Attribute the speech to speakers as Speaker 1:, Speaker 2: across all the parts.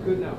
Speaker 1: Good now.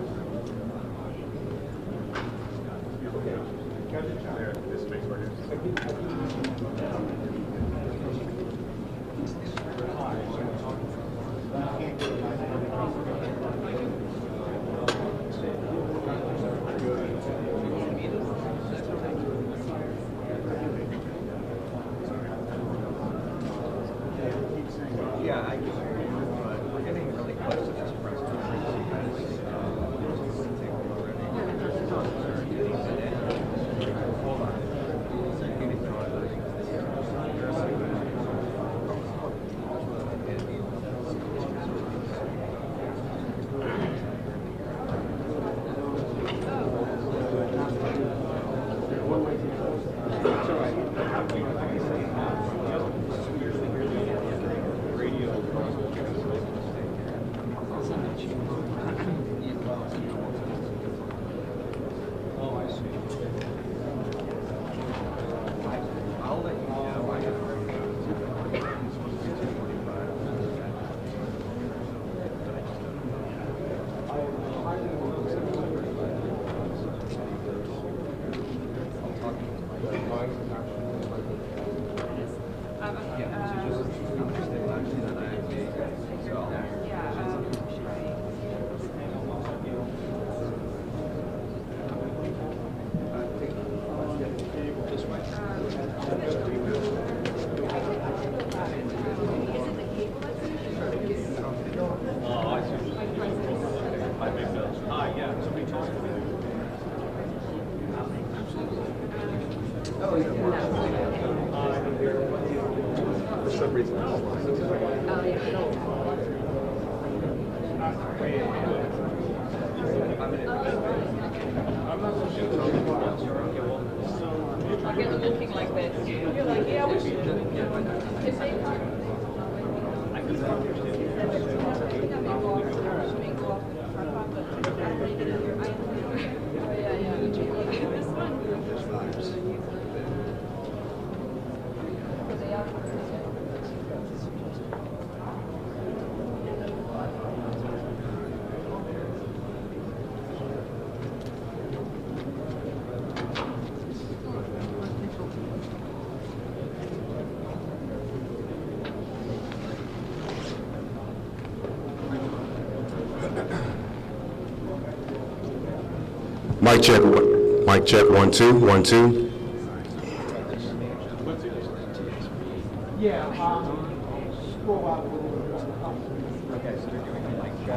Speaker 2: Mic check, 1 2 1 2.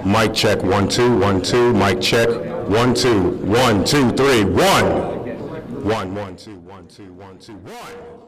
Speaker 2: Mic check 1 2 1 2. Mic check 1 2 1 2 3 1 1 1 2 1 2 1 2 1.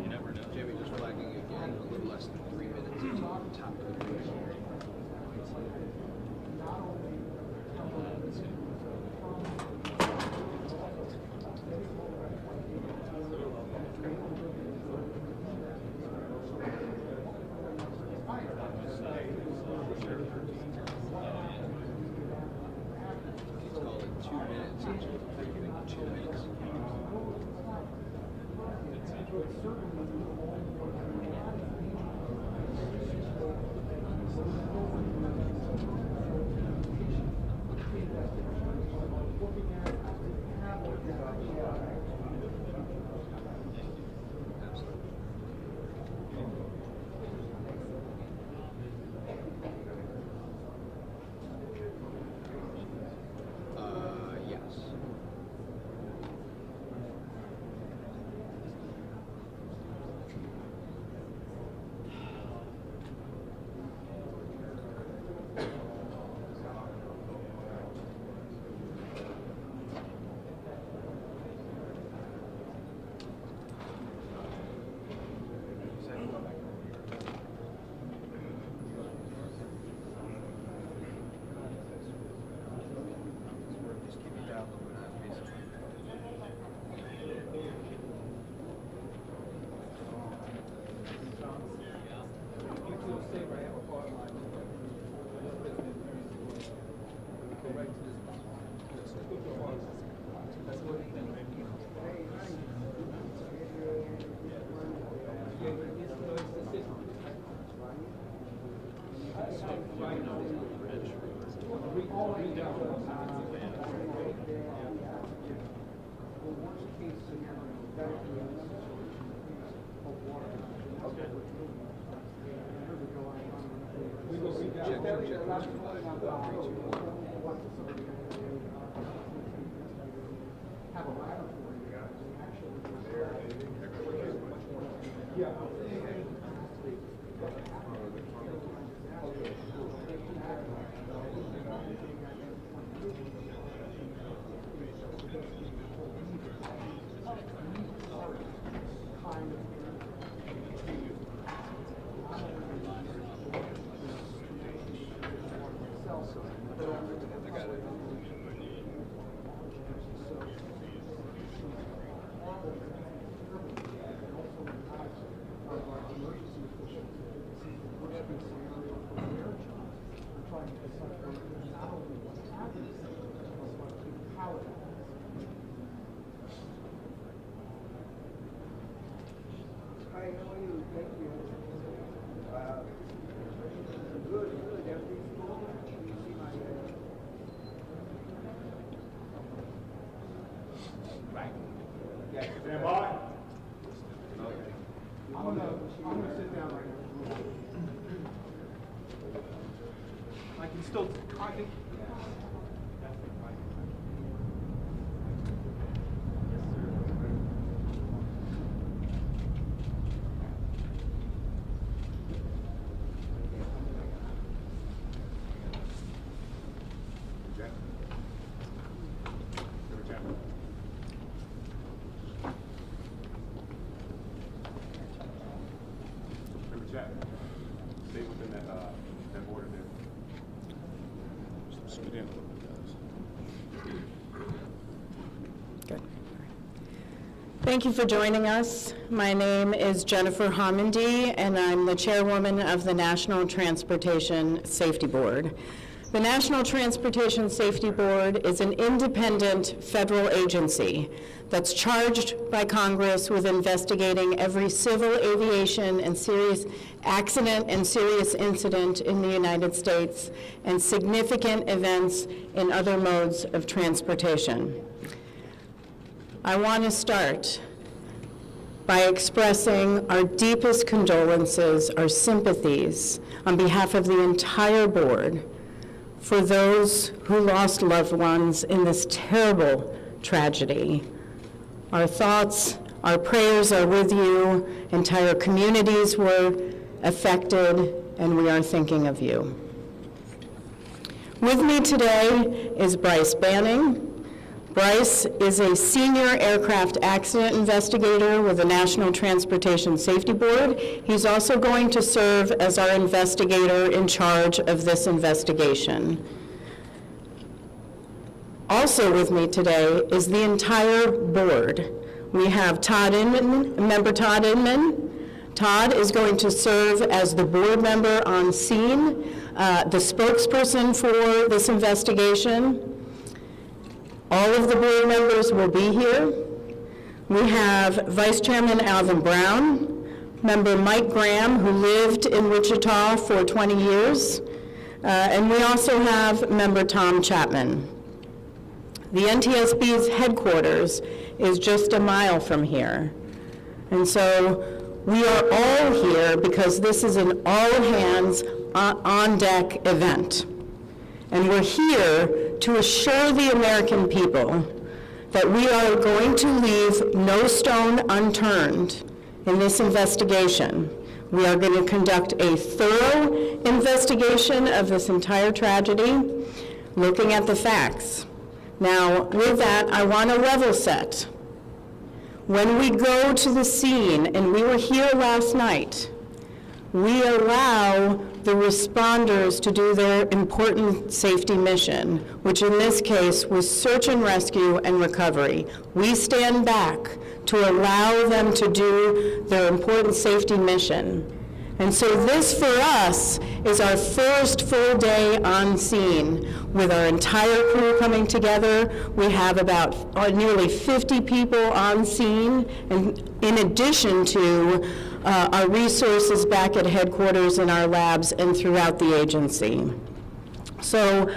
Speaker 3: You never know. Jamie just flagging again, a little less than 3 minutes.
Speaker 1: Thank you for joining us. My name is Jennifer Homendy, and I'm the chairwoman of the National Transportation Safety Board. The National Transportation Safety Board is an independent federal agency that's charged by Congress with investigating every civil aviation and serious accident and serious incident in the United States and significant events in other modes of transportation. I want to start by expressing our deepest condolences, our sympathies on behalf of the entire board for those who lost loved ones in this terrible tragedy. Our thoughts, our prayers are with you. Entire communities were affected, and we are thinking of you. With me today is Bryce Banning, Bryce is a senior aircraft accident investigator with the National Transportation Safety Board. He's also going to serve as our investigator in charge of this investigation. Also with me today is the entire board. We have Todd Inman, Member Todd Inman. Todd is going to serve as the board member on scene, the spokesperson for this investigation. All of the board members will be here. We have Vice Chairman Alvin Brown, Member Mike Graham, who lived in Wichita for 20 years, and we also have Member Tom Chapman. The NTSB's headquarters is just a mile from here, and so we are all here because this is an all-hands on-deck event. And we're here to assure the American people that we are going to leave no stone unturned in this investigation. We are going to conduct a thorough investigation of this entire tragedy, looking at the facts. Now, with that, I want to level set. When we go to the scene, and we were here last night, we allow the responders to do their important safety mission, which in this case was search and rescue and recovery. We stand back to allow them to do their important safety mission. And so this, for us, is our first full day on scene with our entire crew coming together. We have about nearly 50 people on scene, and in addition to our resources back at headquarters in our labs and throughout the agency. So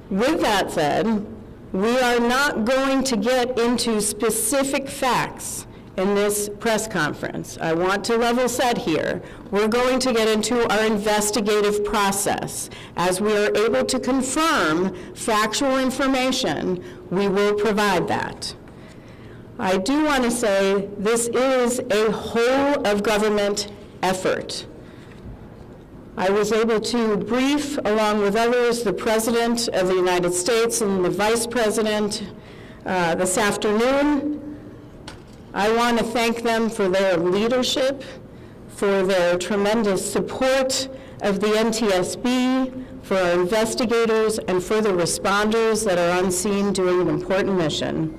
Speaker 1: with that said, we are not going to get into specific facts in this press conference. I want to level set here. We're going to get into our investigative process. As we are able to confirm factual information, we will provide that. I do want to say this is a whole of government effort. I was able to brief, along with others, the President of the United States and the Vice President this afternoon. I want to thank them for their leadership, for their tremendous support of the NTSB, for our investigators, and for the responders that are on scene doing an important mission.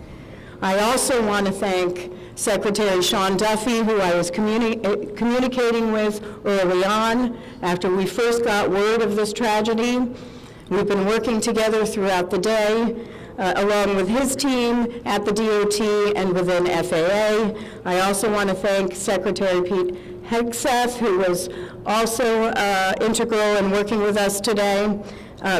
Speaker 1: I also want to thank Secretary Sean Duffy, who I was communicating with early on after we first got word of this tragedy. We've been working together throughout the day, along with his team at the DOT and within FAA. I also want to thank Secretary Pete Hegseth, who was also integral in working with us today.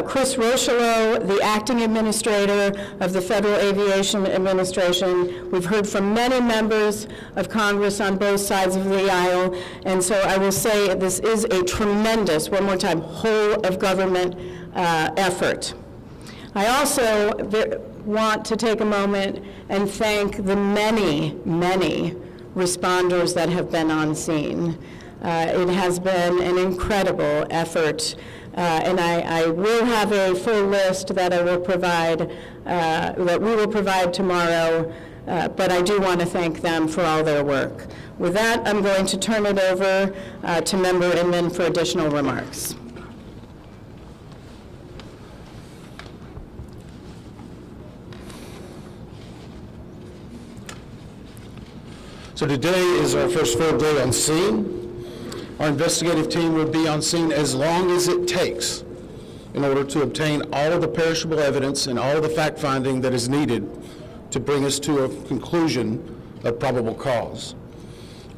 Speaker 1: Chris Rocheleau, the acting administrator of the Federal Aviation Administration. We've heard from many members of Congress on both sides of the aisle, and so I will say this is a tremendous, one more time, whole of government effort. I also want to take a moment and thank the many, many responders that have been on scene. It has been an incredible effort, and I will have a full list that I will provide, that we will provide tomorrow, but I do want to thank them for all their work. With that, I'm going to turn it over to Member Inman for additional remarks.
Speaker 3: So today is our first full day on scene. Our investigative team will be on scene as long as it takes in order to obtain all of the perishable evidence and all of the fact-finding that is needed to bring us to a conclusion of probable cause.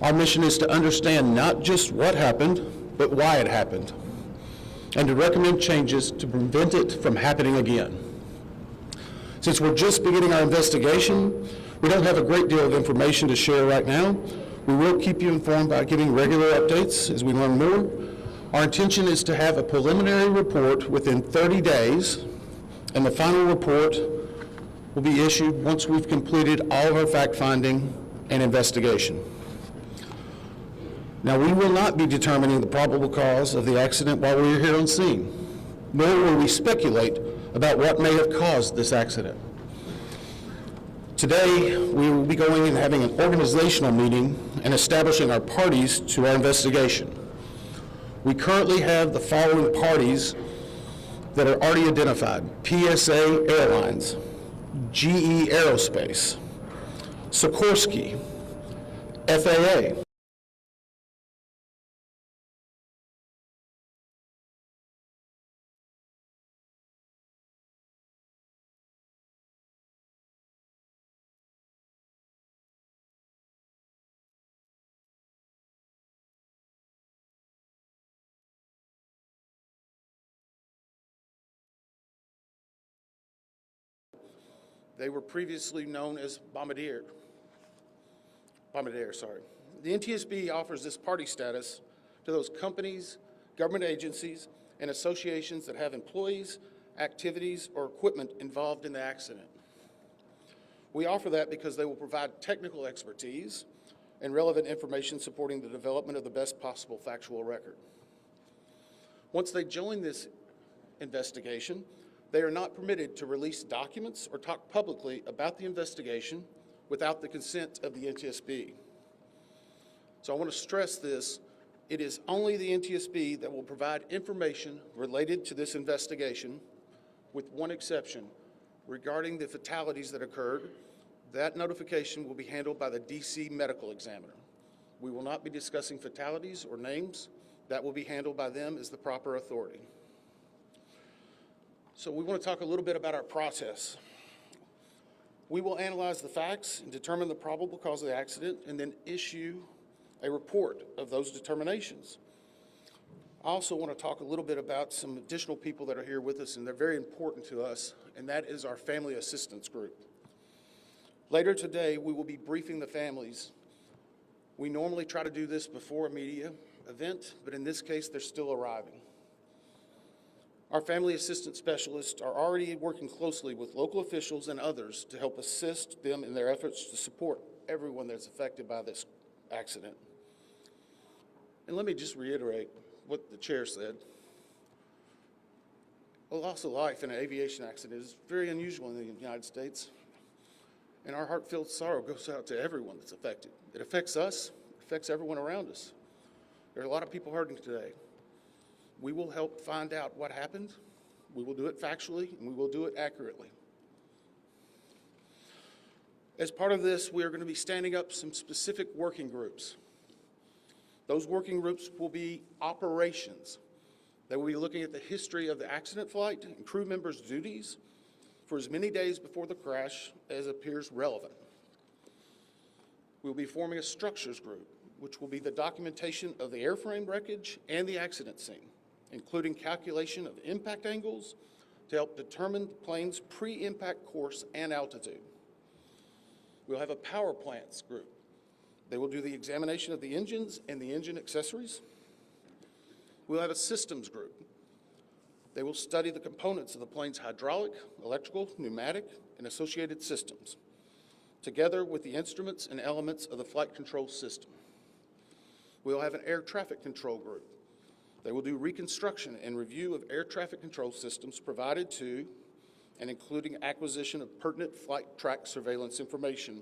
Speaker 3: Our mission is to understand not just what happened, but why it happened, and to recommend changes to prevent it from happening again. Since we're just beginning our investigation, we don't have a great deal of information to share right now. We will keep you informed by giving regular updates as we learn more. Our intention is to have a preliminary report within 30 days, and the final report will be issued once we've completed all of our fact-finding and investigation. Now, we will not be determining the probable cause of the accident while we're here on scene, nor will we speculate about what may have caused this accident. Today, we will be going and having an organizational meeting and establishing our parties to our investigation. We currently have the following parties that are already identified: PSA Airlines, GE Aerospace, Sikorsky, FAA, they were previously known as midair. The NTSB offers this party status to those companies, government agencies, and associations that have employees, activities, or equipment involved in the accident. We offer that because they will provide technical expertise and relevant information supporting the development of the best possible factual record. Once they join this investigation, they are not permitted to release documents or talk publicly about the investigation without the consent of the NTSB. So I want to stress this. It is only the NTSB that will provide information related to this investigation, with one exception. Regarding the fatalities that occurred, that notification will be handled by the DC medical examiner. We will not be discussing fatalities or names. That will be handled by them as the proper authority. So we want to talk a little bit about our process. We will analyze the facts and determine the probable cause of the accident, and then issue a report of those determinations. I also want to talk a little bit about some additional people that are here with us, and they're very important to us, and that is our family assistance group. Later today, we will be briefing the families. We normally try to do this before a media event, but in this case, they're still arriving. Our family assistance specialists are already working closely with local officials and others to help assist them in their efforts to support everyone that's affected by this accident. And let me just reiterate what the chair said. A loss of life in an aviation accident is very unusual in the United States, and our heartfelt sorrow goes out to everyone that's affected. It affects us, it affects everyone around us. There are a lot of people hurting today. We will help find out what happened. We will do it factually, and we will do it accurately. As part of this, we are going to be standing up some specific working groups. Those working groups will be operations. They will be looking at the history of the accident flight and crew members' duties for as many days before the crash as appears relevant. We will be forming a structures group, which will be the documentation of the airframe wreckage and the accident scene, including calculation of impact angles to help determine the plane's pre-impact course and altitude. We'll have a power plants group. They will do the examination of the engines and the engine accessories. We'll have a systems group. They will study the components of the plane's hydraulic, electrical, pneumatic, and associated systems, together with the instruments and elements of the flight control system. We'll have an air traffic control group. They will do reconstruction and review of air traffic control systems provided to and including acquisition of pertinent flight track surveillance information,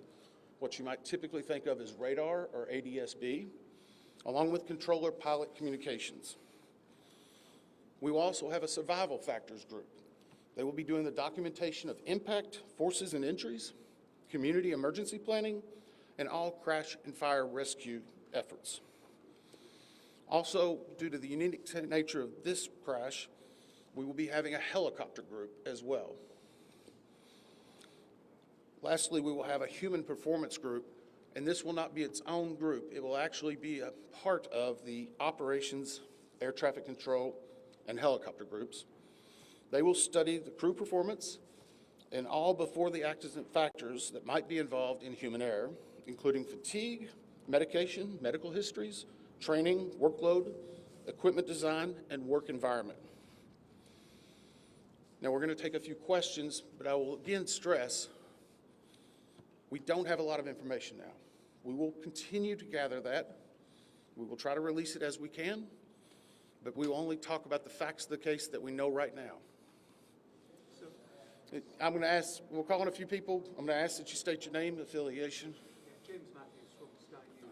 Speaker 3: what you might typically think of as radar or ADSB, along with controller pilot communications. We will also have a survival factors group. They will be doing the documentation of impact, forces and injuries, community emergency planning, and all crash and fire rescue efforts. Also, due to the unique nature of this crash, we will be having a helicopter group as well. Lastly, we will have a human performance group, and this will not be its own group. It will actually be a part of the operations, air traffic control, and helicopter groups. They will study the crew performance and all before the accident factors that might be involved in human error, including fatigue, medication, medical histories, training, workload, equipment design, and work environment. Now we're going to take a few questions, but I will again stress, we don't have a lot of information now. We will continue to gather that. We will try to release it as we can, but we will only talk about the facts of the case that we know right now. I'm going to ask, we're calling a few people. I'm going to ask that you state your name and affiliation.
Speaker 4: James Matthews from Sky News.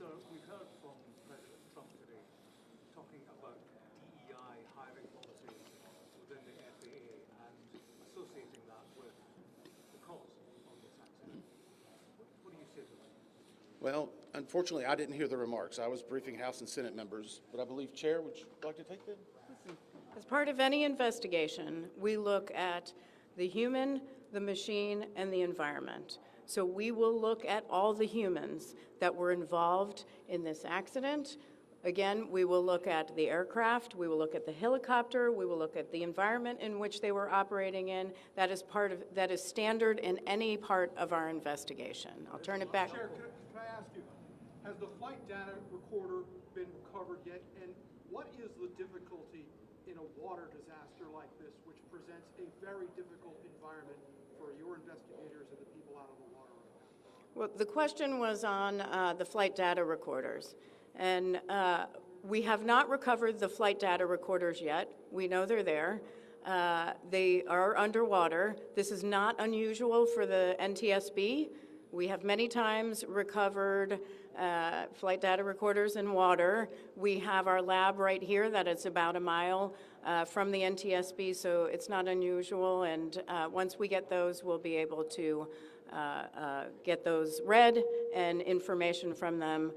Speaker 4: So we've heard from President Trump today talking about DEI hiring policies within the FAA and associating that with the cause of this accident. What do you say to that?
Speaker 3: Well, unfortunately, I didn't hear the remarks. I was briefing House and Senate members, but I believe, Chair, would you like to take that?
Speaker 1: As part of any investigation, we look at the human, the machine, and the environment. So we will look at all the humans that were involved in this accident. Again, we will look at the aircraft, we will look at the helicopter, we will look at the environment in which they were operating in. That is standard in any part of our investigation. I'll turn it back.
Speaker 4: Chair, can I ask you, has the flight data recorder been recovered yet? And what is the difficulty in a water disaster like this, which presents a very difficult environment for your investigators and the people out on the water right now?
Speaker 1: Well, the question was on the flight data recorders. And we have not recovered the flight data recorders yet. We know they're there. They are underwater. This is not unusual for the NTSB. We have many times recovered flight data recorders in water. We have our lab right here that is about a mile from the NTSB, so it's not unusual. And once we get those, we'll be able to get those read and information from them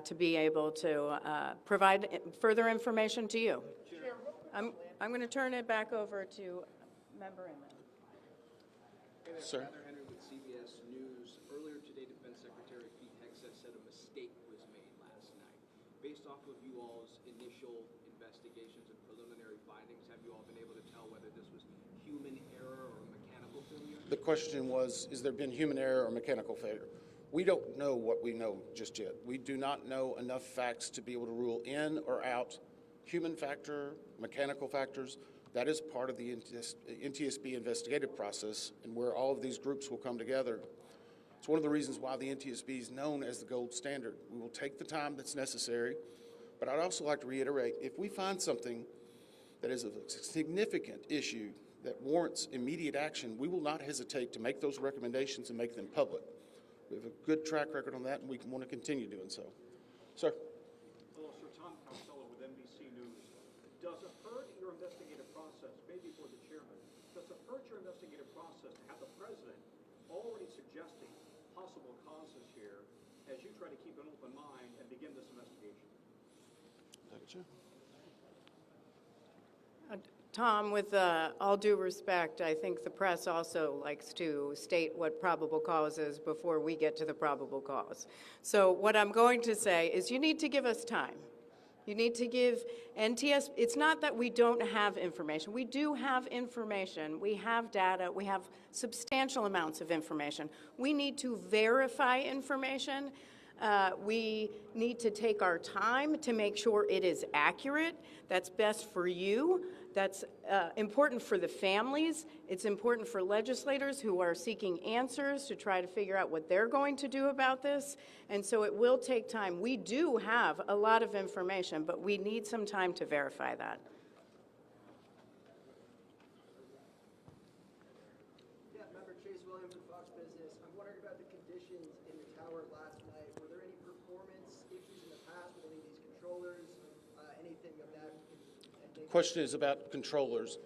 Speaker 1: to be able to provide further information to you. I'm going to turn it back over to Member Inman.
Speaker 3: Sir.
Speaker 5: Heather Henry with CBS News. Earlier today, Defense Secretary Pete Hegseth said a mistake was made last night. Based off of you all's initial investigations and preliminary findings, have you all been able to tell whether this was human error or mechanical failure?
Speaker 3: The question was, has there been human error or mechanical failure? We don't know what we know just yet. We do not know enough facts to be able to rule in or out human factor, mechanical factors. That is part of the NTSB investigative process and where all of these groups will come together. It's one of the reasons why the NTSB is known as the gold standard. We will take the time that's necessary, but I'd also like to reiterate, if we find something that is a significant issue that warrants immediate action, we will not hesitate to make those recommendations and make them public. We have a good track record on that, and we want to continue doing so. Sir.
Speaker 6: Hello, Sir. Tom Costello with NBC News. Does it hurt your investigative process, maybe for the chairman, does it hurt your investigative process to have the president already suggesting possible causes here as you try to keep an open mind and begin this investigation?
Speaker 1: Tom, with all due respect, I think the press also likes to state what probable cause is before we get to the probable cause. So what I'm going to say is you need to give us time. You need to give NTSB, it's not that we don't have information. We do have information. We have data. We have substantial amounts of information. We need to verify information. We need to take our time to make sure it is accurate. That's best for you. That's important for the families. It's important for legislators who are seeking answers to try to figure out what they're going to do about this. And so it will take time. We do have a lot of information, but we need some time to verify that.
Speaker 7: Yeah, Member Chase Williams with Fox Business. I'm wondering about the conditions in the tower last night. Were there any performance issues in the past with any of these controllers, anything of that?
Speaker 3: The question is about controllers.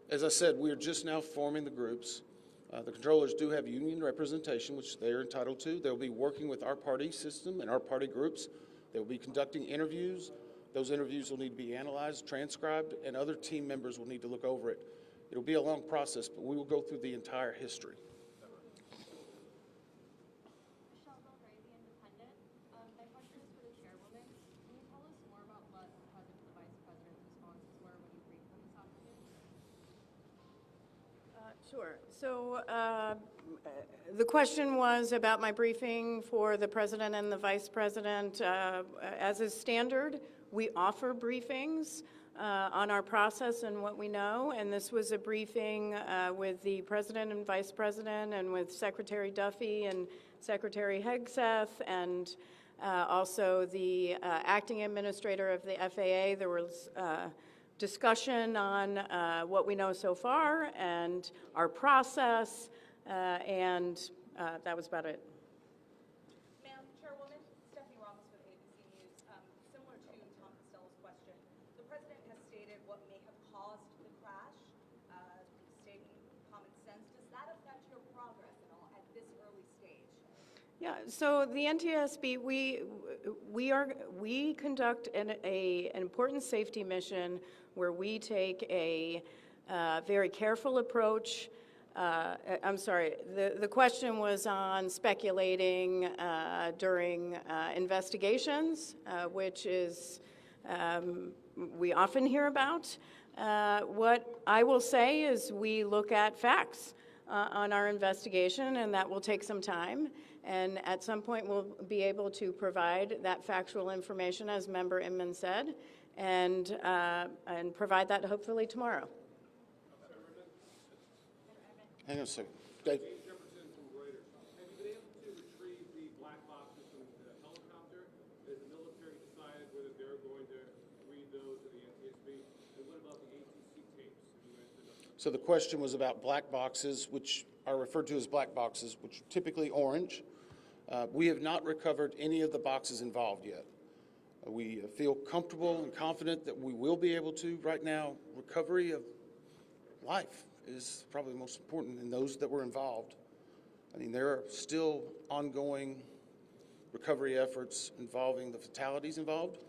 Speaker 3: As I said, we are just now forming the groups. The controllers do have union representation, which they are entitled to. They'll be working with our party system and our party groups. They will be conducting interviews. Those interviews will need to be analyzed, transcribed, and other team members will need to look over it. It'll be a long process, but we will go through the entire history.
Speaker 8: My question is for the chairwoman. Can you tell us more about what the president and the vice president's responses were when you briefed them this afternoon?
Speaker 1: Sure. So the question was about my briefing for the president and the vice president. As is standard, we offer briefings on our process and what we know, and this was a briefing with the president and vice president and with Secretary Duffy and Secretary Hegseth and also the acting administrator of the FAA. There was discussion on what we know so far and our process, and that was about it.
Speaker 8: Ma'am, Chairwoman, Stephanie Ramos with ABC News. Similar to Tom Costello's question, the President has stated what may have caused the crash, stating common sense. Does that affect your progress at all at this early stage?
Speaker 1: Yeah, so the NTSB, we conduct an important safety mission where we take a very careful approach. I'm sorry, the question was on speculating during investigations, which is we often hear about. What I will say is we look at facts on our investigation, and that will take some time. And at some point, we'll be able to provide that factual information, as Member Inman said, and provide that hopefully tomorrow.
Speaker 3: Hang on a second. Dave.
Speaker 6: Jefferson from Reuters. Have you been able to retrieve the black boxes from the helicopter? Has the military decided whether they're going to read those to the NTSB? And what about the ATC tapes? Have you guys been up?
Speaker 3: So the question was about black boxes, which are referred to as black boxes, which are typically orange. We have not recovered any of the boxes involved yet. We feel comfortable and confident that we will be able to. Right now, recovery of life is probably the most important in those that were involved. I mean, there are still ongoing recovery efforts involving the fatalities involved,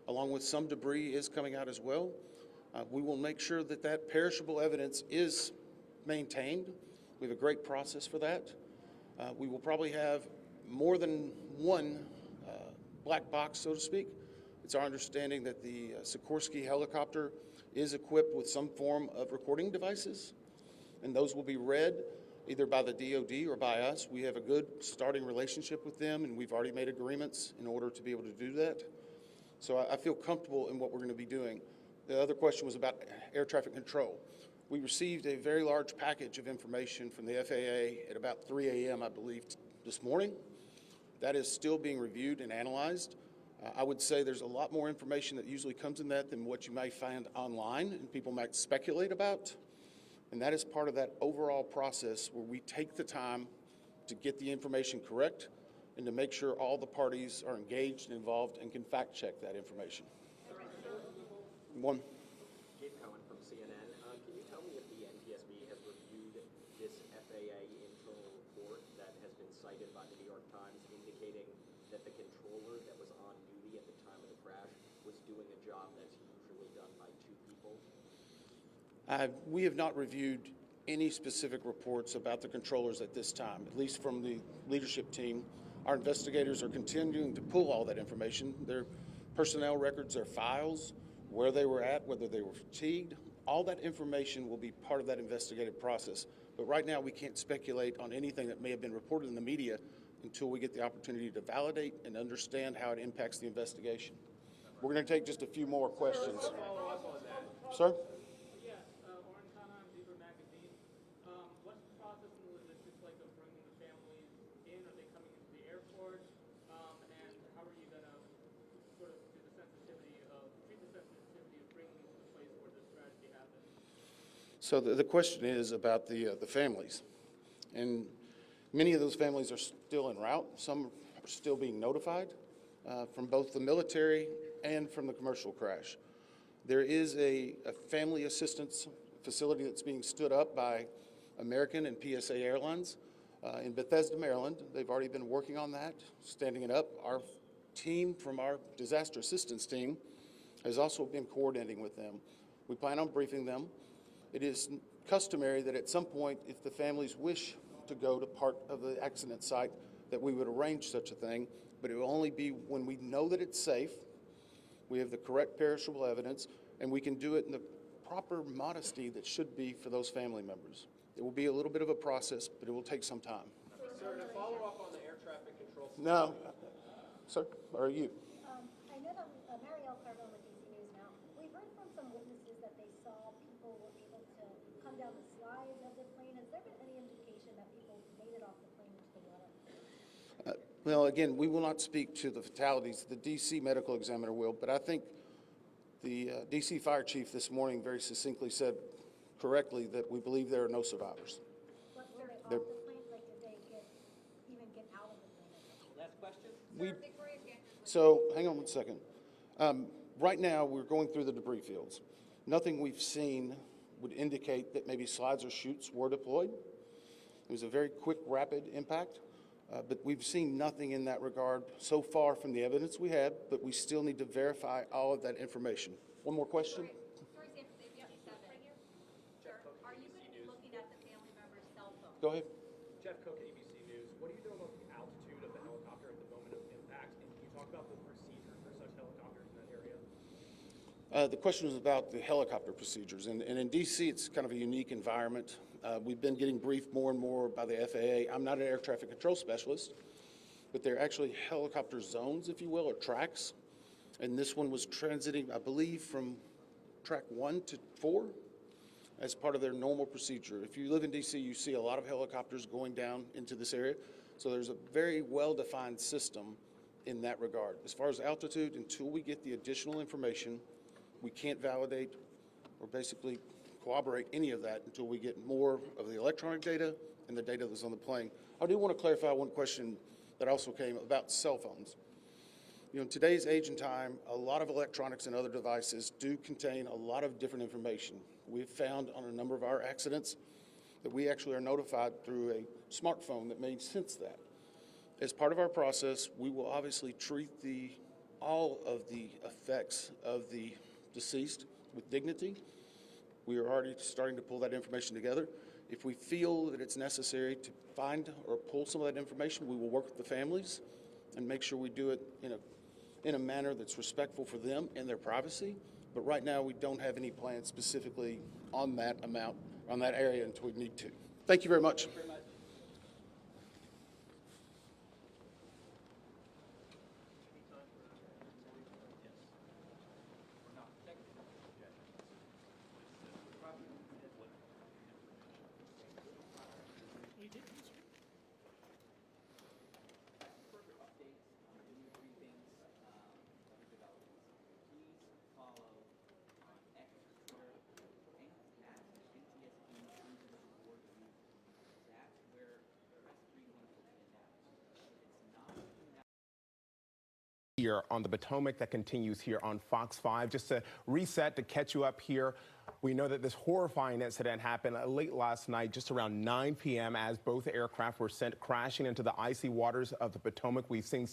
Speaker 3: along with some debris is coming out as well. We will make sure that that perishable evidence is maintained. We have a great process for that. We will probably have more than one black box, so to speak. It's our understanding that the Sikorsky helicopter is equipped with some form of recording devices, and those will be read either by the DoD or by us. We have a good starting relationship with them, and we've already made agreements in order to be able to do that. So I feel comfortable in what we're going to be doing. The other question was about air traffic control. We received a very large package of information from the FAA at about 3 a.m., I believe, this morning. That is still being reviewed and analyzed. I would say there's a lot more information that usually comes in that than what you may find online and people might speculate about. And that is part of that overall process where we take the time to get the information correct and to make sure all the parties are engaged and involved and can fact check that information. One.
Speaker 9: Gabe Cohen from CNN. Can you tell me if the NTSB has reviewed this FAA internal report that has been cited by the New York Times indicating that the controller that was on duty at the time of the crash was doing a job that's usually done by two people?
Speaker 3: We have not reviewed any specific reports about the controllers at this time, at least from the leadership team. Our investigators are continuing to pull all that information, their personnel records, their files, where they were at, whether they were fatigued. All that information will be part of that investigative process. But right now, we can't speculate on anything that may have been reported in the media until we get the opportunity to validate and understand how it impacts the investigation. We're going to take just a few more questions. Sir?
Speaker 10: Yes, Oren Khanna, Zebra Magazine. What's the process and the logistics like of bringing the families in? Are they coming into the airport? And how are you going to sort of treat the sensitivity of bringing them to the place where this tragedy happened?
Speaker 3: So the question is about the families. And many of those families are still en route. Some are still being notified from both the military and from the commercial crash. There is a family assistance facility that's being stood up by American and PSA Airlines in Bethesda, Maryland. They've already been working on that, standing it up. Our team from our disaster assistance team has also been coordinating with them. We plan on briefing them. It is customary that at some point, if the families wish to go to part of the accident site, that we would arrange such a thing, but it will only be when we know that it's safe, we have the correct perishable evidence, and we can do it in the proper modesty that should be for those family members. It will be a little bit of a process, but it will take some time.
Speaker 5: Sir, to follow up on the air traffic control system.
Speaker 3: No, sir, or you?
Speaker 11: I know that Marielle Carville with DC News now. We've heard from some witnesses that they saw people were able to come down the slides of the plane. Has there been any indication that people made it off the plane into the water?
Speaker 3: Well, again, we will not speak to the fatalities. The DC medical examiner will, but I think The DC Fire Chief this morning very succinctly said correctly that we believe there are no survivors.
Speaker 11: But were they off
Speaker 3: They're-
Speaker 11: the plane? Like, did they even get out of the plane?
Speaker 5: Last question?
Speaker 3: We, so, hang on one second. Right now, we're going through the debris fields. Nothing we've seen would indicate that maybe slides or chutes were deployed. It was a very quick, rapid impact, but we've seen nothing in that regard so far from the evidence we had, but we still need to verify all of that information. One more question?
Speaker 8: For example, if you have sir, are you going to be looking at the family member's cell phone?
Speaker 3: Go ahead.
Speaker 12: Jeff Cook, ABC News. What do you know about the altitude of the helicopter at the moment of impact? And can you talk about the procedure for such helicopters in that area?
Speaker 3: The question was about the helicopter procedures. And in D.C., it's kind of a unique environment. We've been getting briefed more and more by the FAA. I'm not an air traffic control specialist, but they're actually helicopter zones, if you will, or tracks. And this one was transiting, I believe, from track 1 to 4 as part of their normal procedure. If you live in D.C., you see a lot of helicopters going down into this area. So there's a very well-defined system in that regard. As far as altitude, until we get the additional information, we can't validate or basically corroborate any of that until we get more of the electronic data and the data that's on the plane. I do want to clarify one question that also came about cell phones. You know, in today's age and time, a lot of electronics and other devices do contain a lot of different information. We've found on a number of our accidents that we actually are notified through a smartphone that may sense that. As part of our process, we will obviously treat all of the effects of the deceased with dignity. We are already starting to pull that information together. If we feel that it's necessary to find or pull some of that information, we will work with the families and make sure we do it in a manner that's respectful for them and their privacy. But right now, we don't have any plans specifically on that amount, on that area until we need to. Thank you very much.
Speaker 2: Here on the Potomac that continues here on Fox 5. Just to reset, to catch you up here, we know that this horrifying incident happened late last night, just around 9 p.m. as both aircraft were sent crashing into the icy waters of the Potomac. We've seen